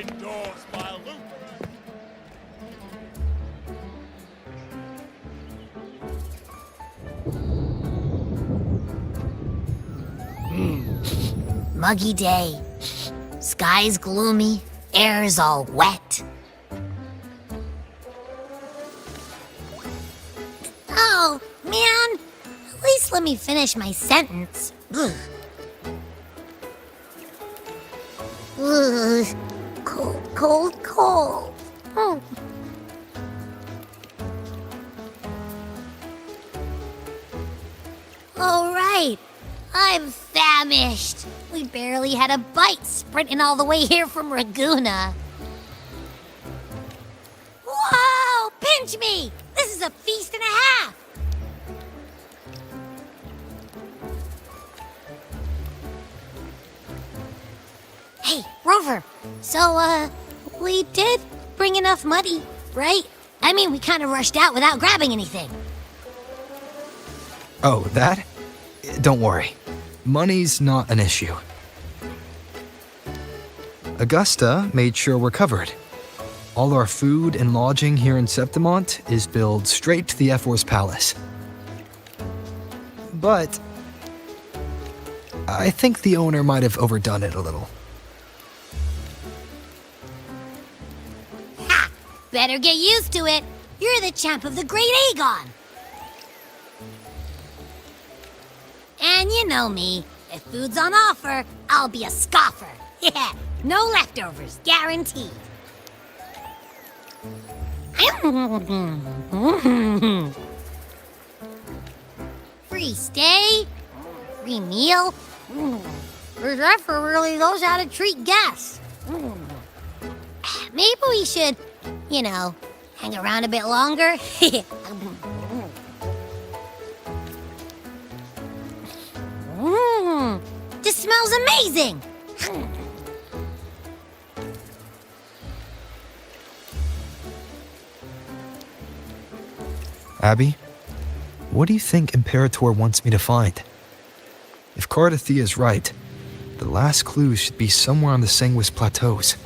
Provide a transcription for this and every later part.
Endorsed by Luke. Muggy day. Sky's gloomy, air's all wet. Oh, man. At least let me finish my sentence. Ugh. Ugh. Cold, cold, cold. Oh. All right. I'm famished. We barely had a bite sprinting all the way here from Raguna. Whoa! Pinch me! This is a feast and a half! Hey, Rover. So, we did bring enough money, right? I mean, we kind of rushed out without grabbing anything. Oh, that? Don't worry. Money's not an issue. Augusta made sure we're covered. All our food and lodging here in Septimont is billed straight to the F4's palace. But I think the owner might have overdone it a little. Ha! Better get used to it. You're the champ of the Great Aegon. And you know me. If food's on offer, I'll be a scoffer. Yeah, no leftovers, guaranteed. Free stay? Free meal? The Zephyr really knows how to treat guests. Maybe we should, hang around a bit longer. This smells amazing! Abby, what do you think Imperator wants me to find? If Cardathea's right, the last clues should be somewhere on the Sanguis Plateaus.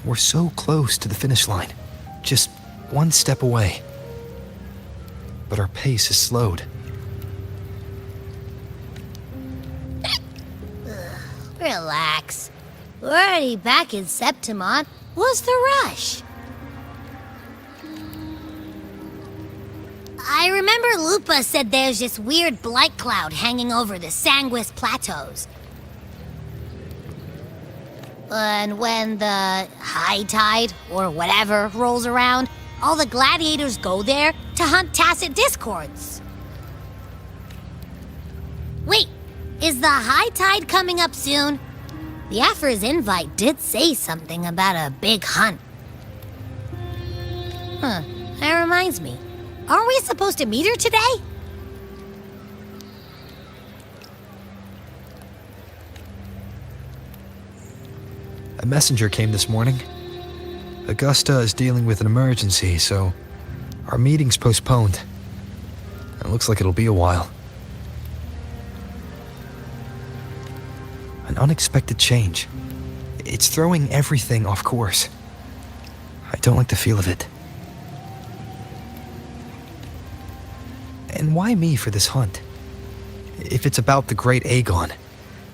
We're so close to the finish line, just one step away. But our pace is slowed. Relax. We're already back in Septimont. What's the rush? I remember Lupa said there's this weird blight cloud hanging over the Sanguis Plateaus. And when the high tide, or whatever, rolls around, all the gladiators go there to hunt tacit discords. Wait, is the high tide coming up soon? The Afra's invite did say something about a big hunt. That reminds me. Aren't we supposed to meet her today? A messenger came this morning. Augusta is dealing with an emergency, so our meeting's postponed. It looks like it'll be a while. An unexpected change. It's throwing everything off course. I don't like the feel of it. And why me for this hunt? If it's about the Great Aegon,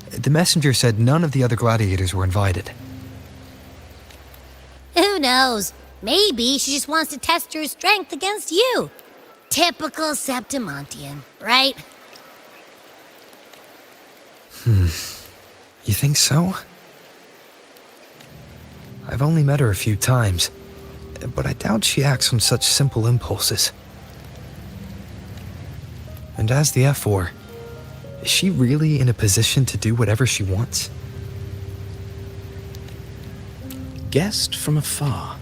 the messenger said none of the other gladiators were invited. Who knows? Maybe she just wants to test her strength against you. Typical Septimontian, right? You think so? I've only met her a few times, but I doubt she acts on such simple impulses. And as the F4, is she really in a position to do whatever she wants? Guessed from afar,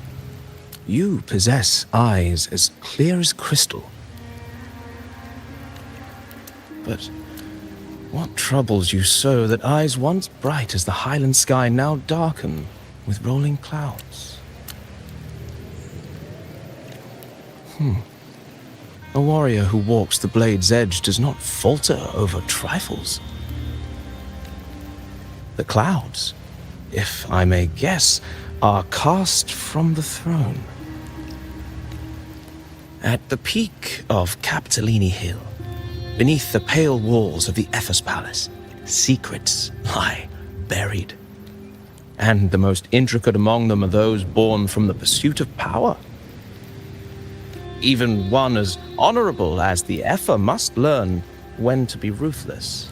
you possess eyes as clear as crystal. But what troubles you so that eyes once bright as the highland sky now darken with rolling clouds? A warrior who walks the blade's edge does not falter over trifles. The clouds, if I may guess, are cast from the throne. At the peak of Capitolini Hill, beneath the pale walls of the Ephes Palace, secrets lie buried. And the most intricate among them are those born from the pursuit of power. Even one as honorable as the Epher must learn when to be ruthless.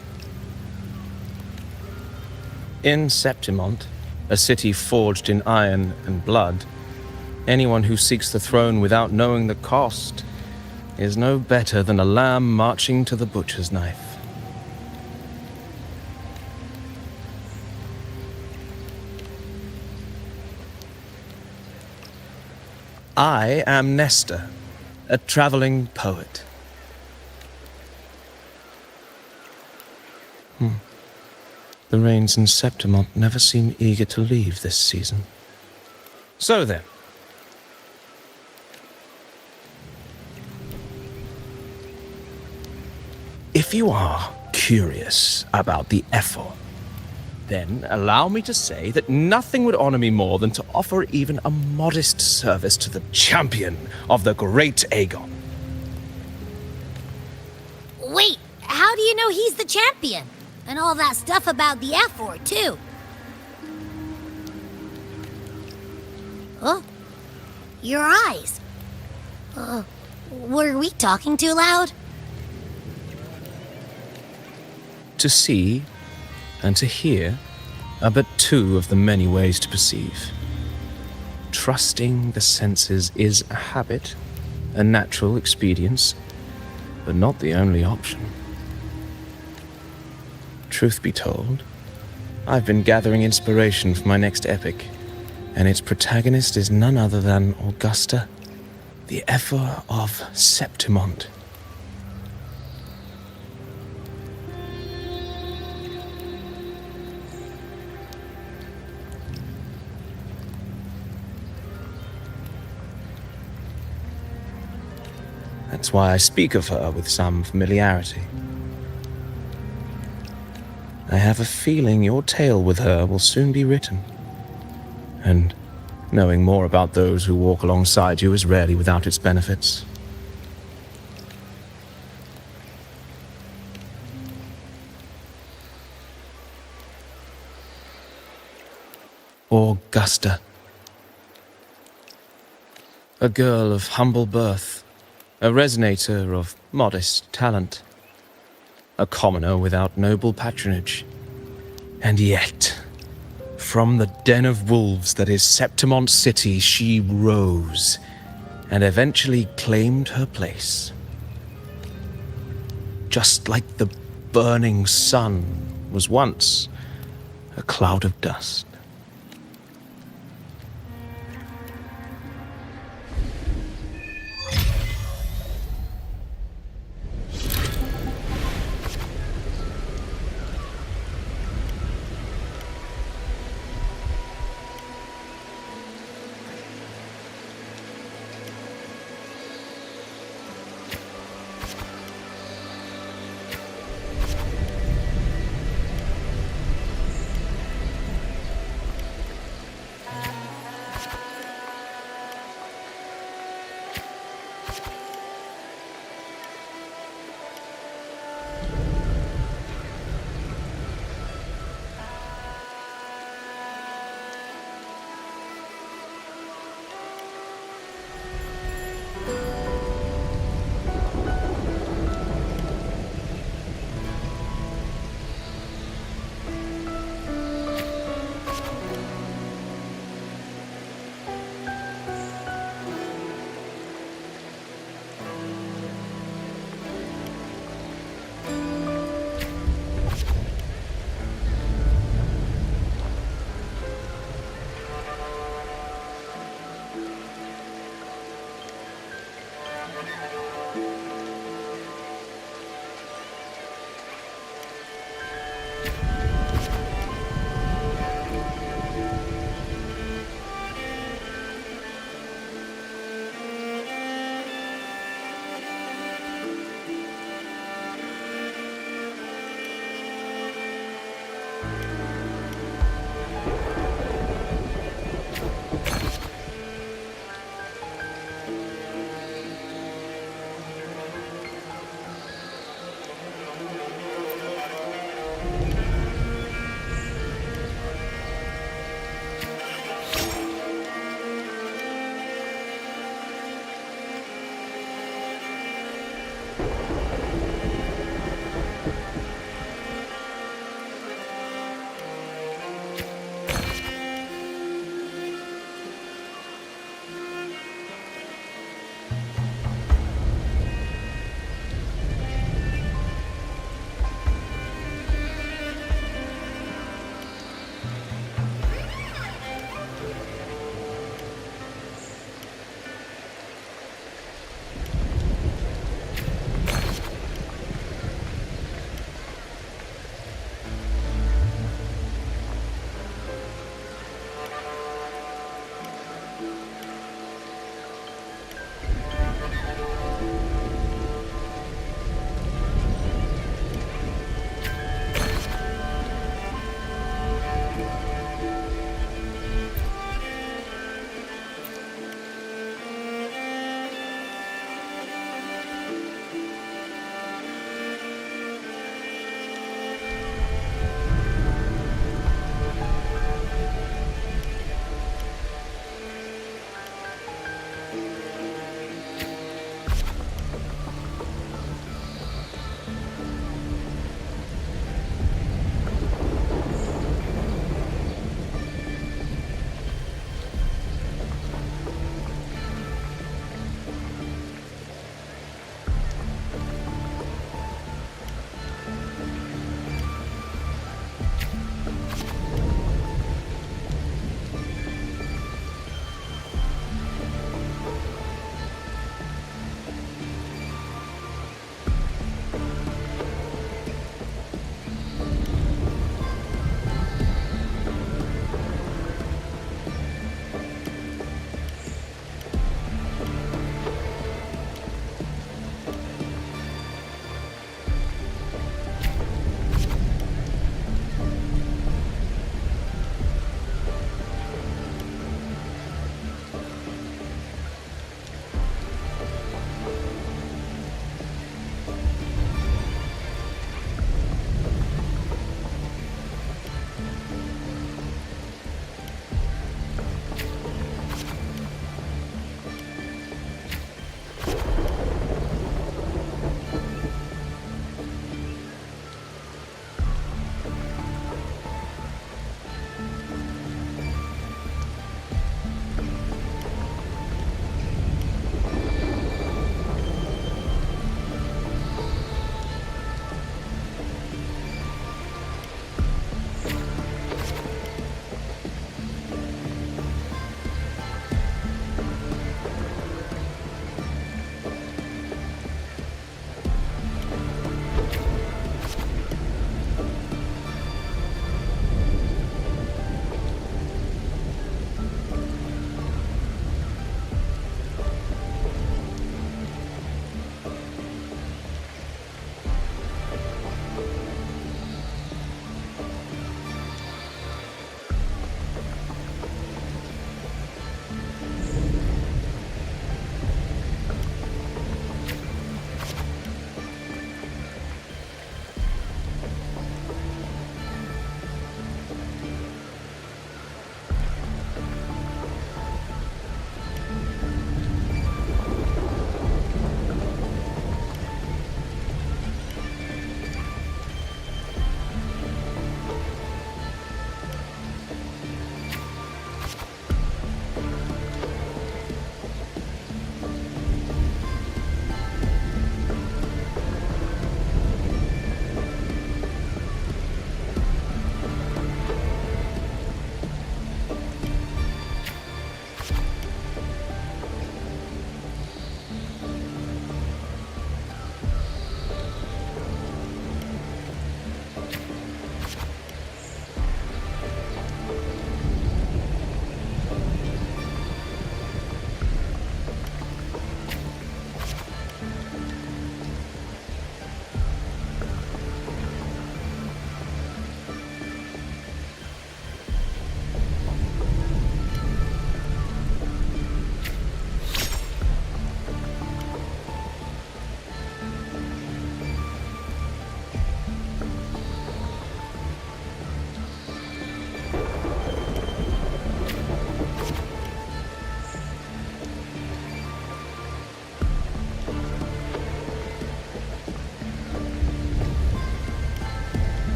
In Septimont, a city forged in iron and blood, anyone who seeks the throne without knowing the cost is no better than a lamb marching to the butcher's knife. I am Nestor, a traveling poet. The rains in Septimont never seem eager to leave this season. So then, if you are curious about the Epher, then allow me to say that nothing would honor me more than to offer even a modest service to the champion of the great Aegon. Wait, how do you know he's the champion? And all that stuff about the F-4, too. Oh, your eyes. Were we talking too loud? To see and to hear are but two of the many ways to perceive. Trusting the senses is a habit, a natural expedience, but not the only option. Truth be told, I've been gathering inspiration for my next epic, and its protagonist is none other than Augusta, the Epher of Septimont. That's why I speak of her with some familiarity. I have a feeling your tale with her will soon be written. And knowing more about those who walk alongside you is rarely without its benefits. Augusta. A girl of humble birth, a resonator of modest talent, a commoner without noble patronage. And yet, from the den of wolves that is Septimont City, she rose and eventually claimed her place. Just like the burning sun was once a cloud of dust.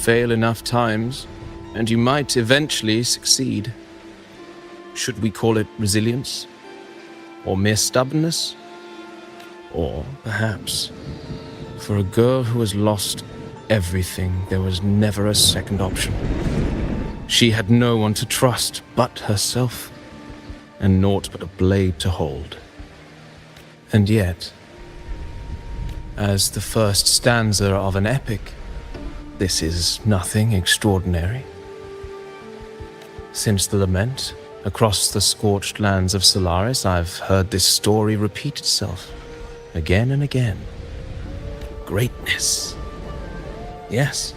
fail enough times, and you might eventually succeed. Should we call it resilience? Or mere stubbornness? Or perhaps, for a girl who has lost everything, there was never a second option. She had no one to trust but herself, and naught but a blade to hold. And yet, as the first stanza of an epic, this is nothing extraordinary. Since the lament, across the scorched lands of Solaris, I've heard this story repeat itself, again and again. Greatness. Yes,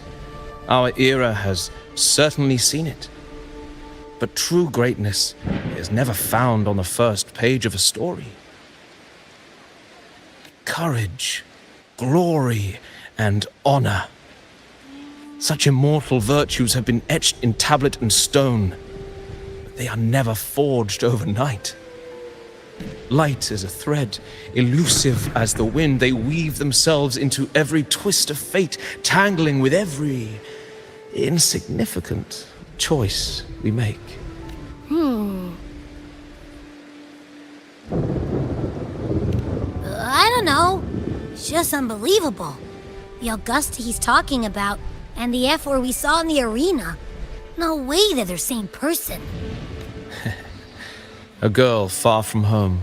our era has certainly seen it. But true greatness is never found on the first page of a story. Courage, glory, and honor. Such immortal virtues have been etched in tablet and stone, but they are never forged overnight. Light as a thread, elusive as the wind, they weave themselves into every twist of fate, tangling with every insignificant choice we make. I don't know. It's just unbelievable. The Augusta he's talking about, and the F-word we saw in the arena. No way they're the same person. A girl far from home,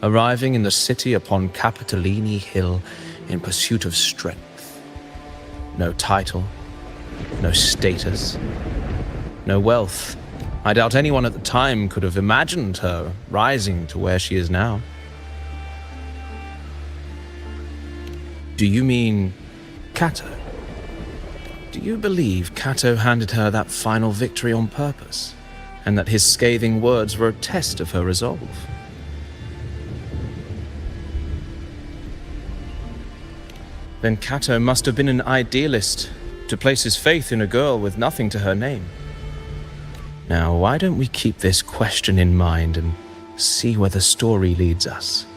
arriving in the city upon Capitolini Hill in pursuit of strength. No title, no status, no wealth. I doubt anyone at the time could have imagined her rising to where she is now. Do you mean Kato? Do you believe Kato handed her that final victory on purpose, and that his scathing words were a test of her resolve? Then Kato must have been an idealist to place his faith in a girl with nothing to her name. Now, why don't we keep this question in mind and see where the story leads us?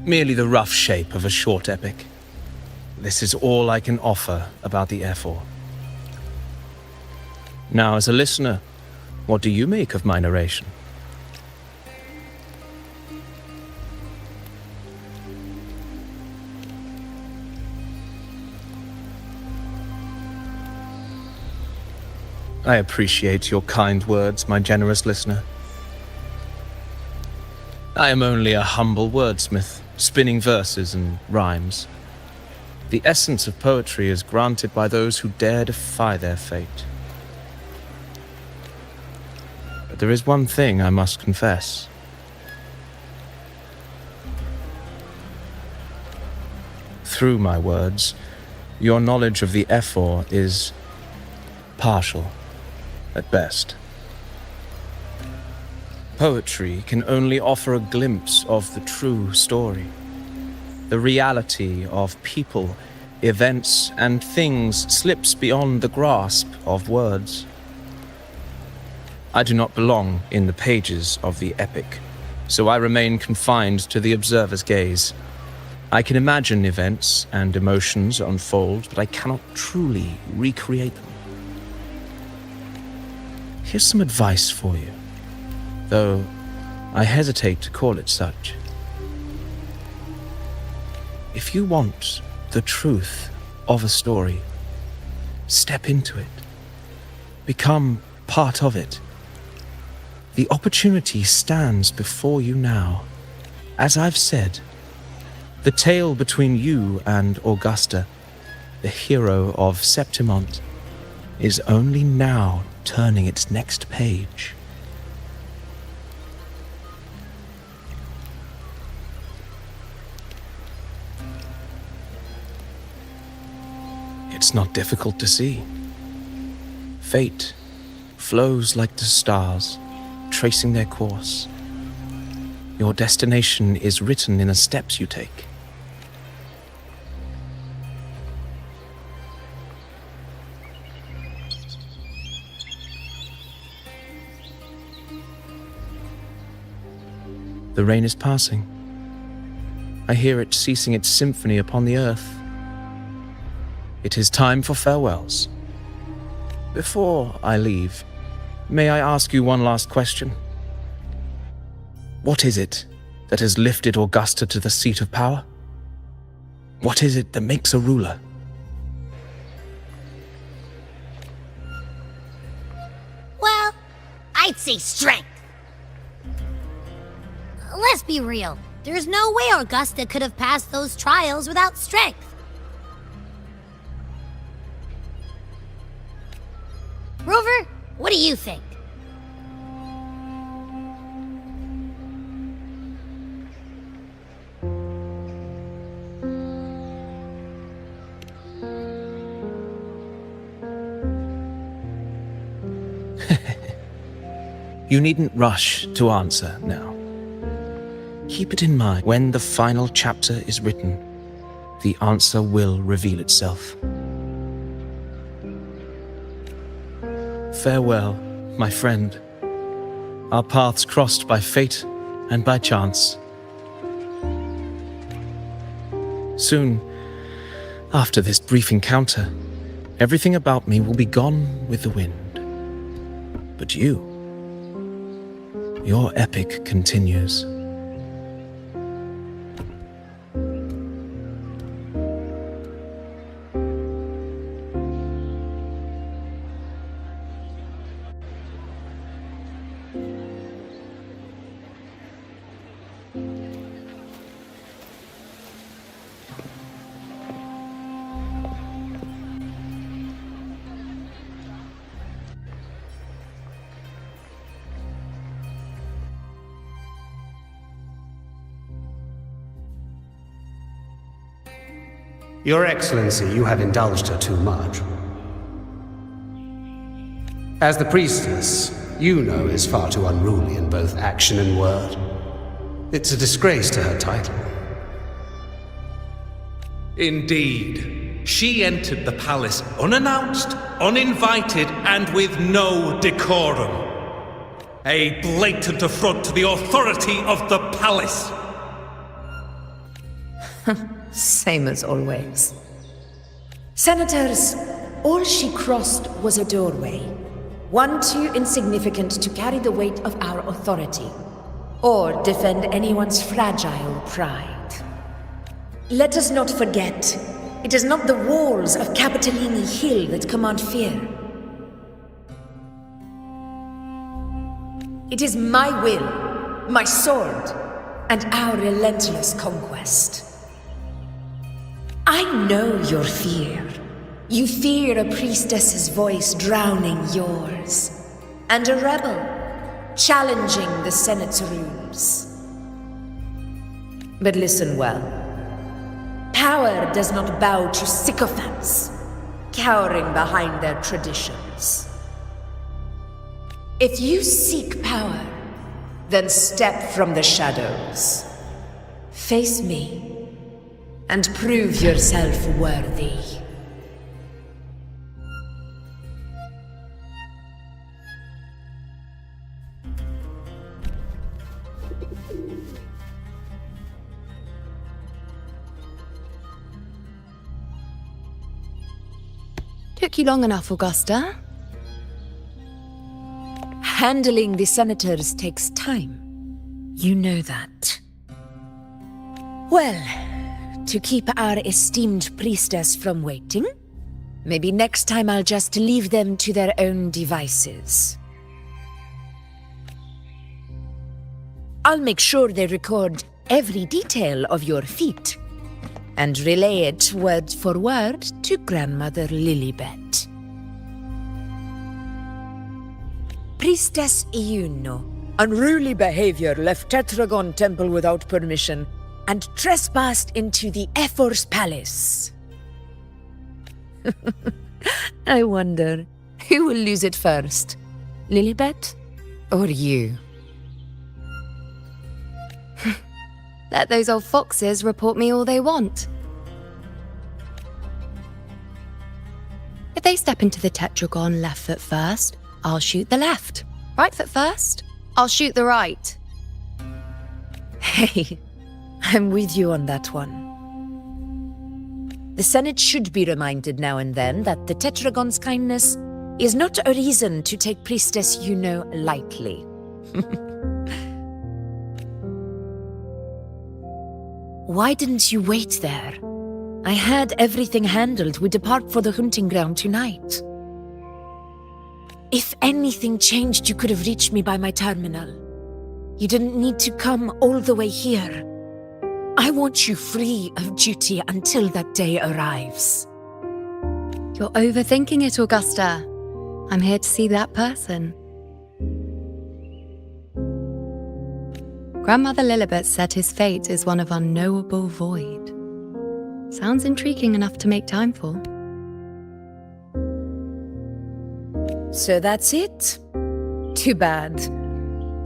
merely the rough shape of a short epic. This is all I can offer about the Ephor. Now, as a listener, what do you make of my narration? I appreciate your kind words, my generous listener. I am only a humble wordsmith, spinning verses and rhymes. The essence of poetry is granted by those who dare defy their fate. But there is one thing I must confess. Through my words, your knowledge of the Ephor is partial, at best. Poetry can only offer a glimpse of the true story, the reality of people, events, and things slips beyond the grasp of words. I do not belong in the pages of the epic, so I remain confined to the observer's gaze. I can imagine events and emotions unfold, but I cannot truly recreate them. Here's some advice for you, though I hesitate to call it such. If you want the truth of a story, step into it. Become part of it. The opportunity stands before you now. As I've said, the tale between you and Augusta, the hero of Septimont, is only now turning its next page. It's not difficult to see. Fate flows like the stars, tracing their course. Your destination is written in the steps you take. The rain is passing. I hear it ceasing its symphony upon the earth. It is time for farewells. Before I leave, may I ask you one last question? What is it that has lifted Augusta to the seat of power? What is it that makes a ruler? Well, I'd say strength. Let's be real. There's no way Augusta could have passed those trials without strength. Rover, what do you think? You needn't rush to answer now. Keep it in mind. When the final chapter is written, the answer will reveal itself. Farewell, my friend. Our paths crossed by fate and by chance. Soon, after this brief encounter, everything about me will be gone with the wind. But you, your epic continues. Your Excellency, you have indulged her too much. As the priestess, you know is far too unruly in both action and word. It's a disgrace to her title. Indeed. She entered the palace unannounced, uninvited, and with no decorum. A blatant affront to the authority of the palace. Same as always. Senators, all she crossed was a doorway. One too insignificant to carry the weight of our authority, or defend anyone's fragile pride. Let us not forget, it is not the walls of Capitolini Hill that command fear. It is my will, my sword, and our relentless conquest. I know your fear. You fear a priestess's voice drowning yours, and a rebel challenging the Senate's rules. But listen well. Power does not bow to sycophants, cowering behind their traditions. If you seek power, then step from the shadows. Face me, and prove yourself worthy. Took you long enough, Augusta. Handling the senators takes time. You know that. Well, to keep our esteemed priestess from waiting, maybe next time I'll just leave them to their own devices. I'll make sure they record every detail of your feat and relay it word for word to Grandmother Lilibet. Priestess Iuno, unruly behavior, left Tetragon Temple without permission and trespassed into the Ephor's palace. I wonder, who will lose it first? Lilibet or you? Let those old foxes report me all they want. If they step into the tetragon left foot first, I'll shoot the left. Right foot first, I'll shoot the right. Hey, I'm with you on that one. The Senate should be reminded now and then that the Tetragon's kindness is not a reason to take Priestess Yuno lightly. Why didn't you wait there? I had everything handled. We depart for the hunting ground tonight. If anything changed, you could have reached me by my terminal. You didn't need to come all the way here. I want you free of duty until that day arrives. You're overthinking it, Augusta. I'm here to see that person. Grandmother Lilibet said his fate is one of unknowable void. Sounds intriguing enough to make time for. So that's it? Too bad.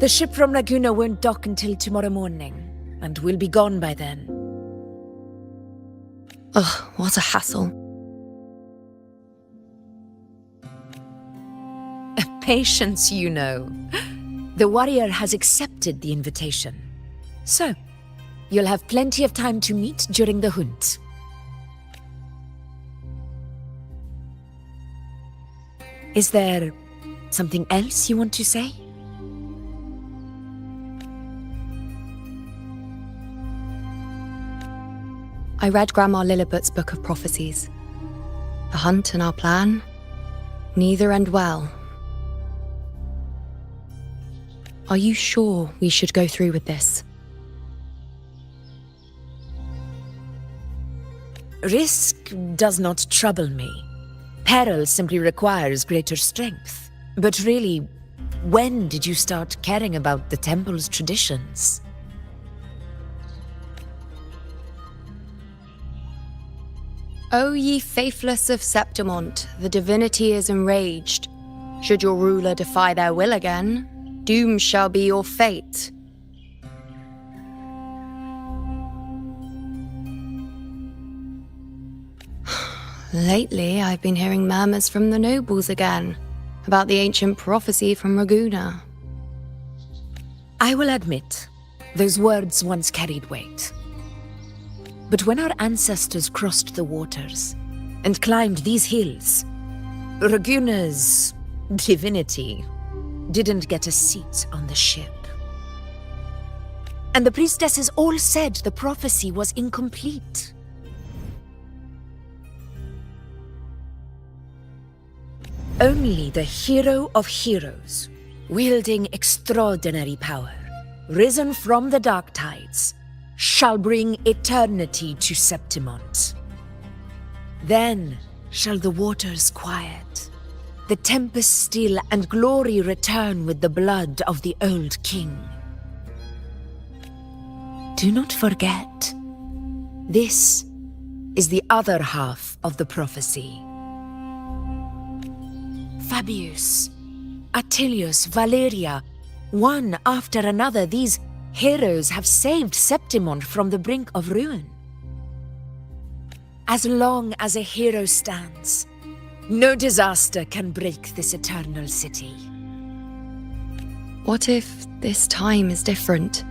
The ship from Laguna won't dock until tomorrow morning, and we'll be gone by then. Ugh, what a hassle. Patience, you know. The warrior has accepted the invitation. So, you'll have plenty of time to meet during the hunt. Is there something else you want to say? I read Grandma Lilibet's book of prophecies. The hunt and our plan, neither end well. Are you sure we should go through with this? Risk does not trouble me. Peril simply requires greater strength. But really, when did you start caring about the temple's traditions? O ye faithless of Septimont, the divinity is enraged. Should your ruler defy their will again, doom shall be your fate. Lately, I've been hearing murmurs from the nobles again, about the ancient prophecy from Raguna. I will admit, those words once carried weight. But when our ancestors crossed the waters and climbed these hills, Raguna's divinity didn't get a seat on the ship. And the priestesses all said the prophecy was incomplete. Only the hero of heroes, wielding extraordinary power, risen from the dark tides, shall bring eternity to Septimont. Then shall the waters quiet, the tempest still, and glory return with the blood of the old king. Do not forget, this is the other half of the prophecy. Fabius, Attilius, Valeria, one after another, these heroes have saved Septimont from the brink of ruin. As long as a hero stands, no disaster can break this eternal city. What if this time is different?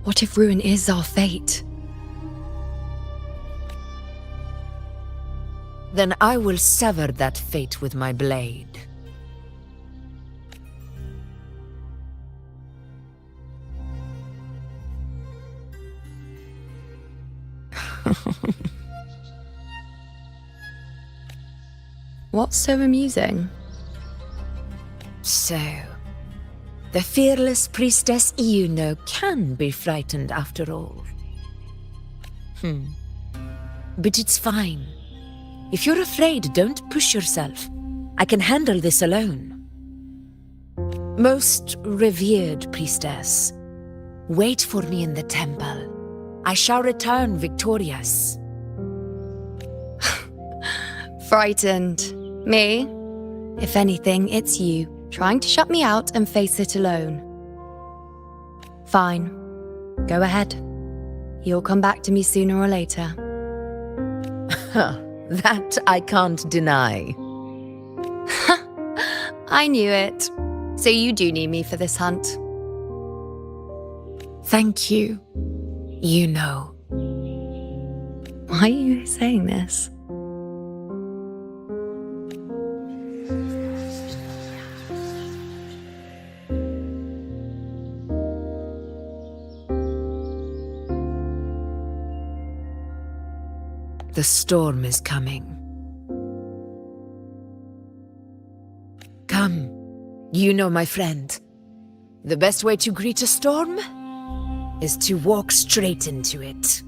What if ruin is our fate? Then I will sever that fate with my blade. What's so amusing? So, the fearless priestess Iuno can be frightened after all. But it's fine. If you're afraid, don't push yourself. I can handle this alone. Most revered priestess, wait for me in the temple. I shall return victorious. Frightened. Me? If anything, it's you, trying to shut me out and face it alone. Fine. Go ahead. You'll come back to me sooner or later. That I can't deny. I knew it. So you do need me for this hunt. Thank you. You know. Why are you saying this? The storm is coming. Come, you know, my friend. The best way to greet a storm is to walk straight into it.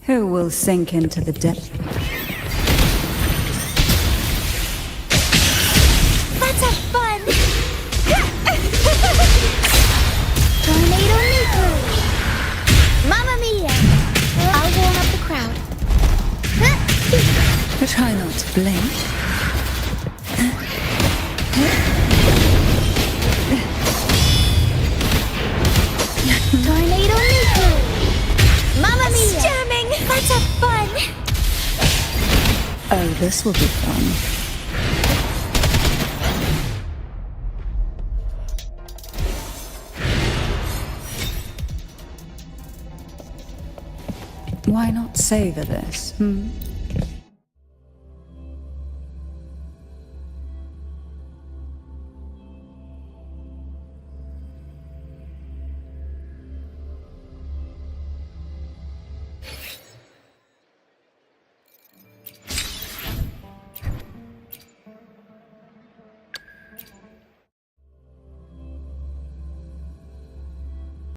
Who will sink into the depths? Let's have fun! Tornado nuclear! Mamma mia! I'll warm up the crowd. Try not to blink. Tornado nuclear! Mamma mia! Jamming! Let's have fun! Oh, this will be fun. Why not savor this?